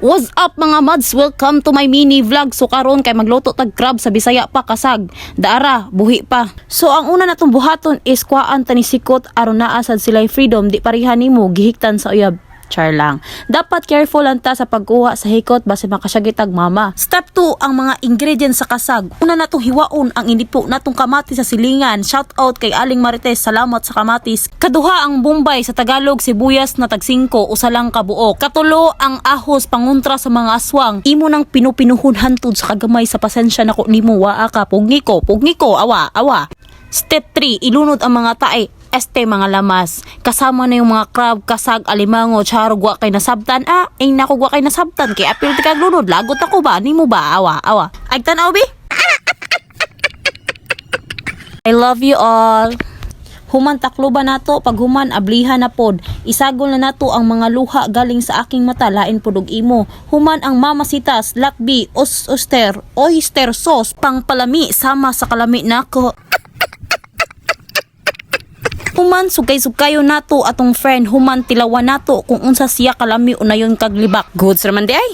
What's up mga mads? Welcome to my mini vlog. So karon kay magluto tag crab sa Bisaya pa kasag. Daara, buhi pa. So ang una natong buhaton is kuhaan ta ni sikot aron naa sad sila'y freedom di pareha nimo gihiktan sa uyab. Char lang. Dapat careful lang ta sa pagkuha sa hikot base makasyagitag mama. Step 2, ang mga ingredients sa kasag. Una natong hiwaon ang inipo natong kamatis sa silingan. Shout out kay Aling Marites, salamat sa kamatis. Kaduha ang bombay sa Tagalog, sibuyas na tag 5 usa lang ka buok. Katulo ang ahos panguntra sa mga aswang. Imo nang pinupinuhon hantud sa kagamay sa pasensya nako nimo waa ka pugni ko awa. Step 3, ilunod ang mga tae. Mga lamas. Kasama na yung mga crab, kasag, alimango, charog, wa kay nasabtan. Ay naku, wa kay nasabtan. Kaya apil ti kag lunod. Lagot ako ba? Ni mo ba? Awa. Agtanaw, bi? I love you all. Human taklo ba nato? Pag human, ablihan na pod. Isagol na nato ang mga luha galing sa aking mata, lain podog imo. Human ang mamasitas, lakbi, oyster sauce, pang palami, sama sa kalami nako. Human sugay-sugayo nato atong friend, human tilawan nato kung unsa siya kalami unayon kag libak. Goods raman di ay.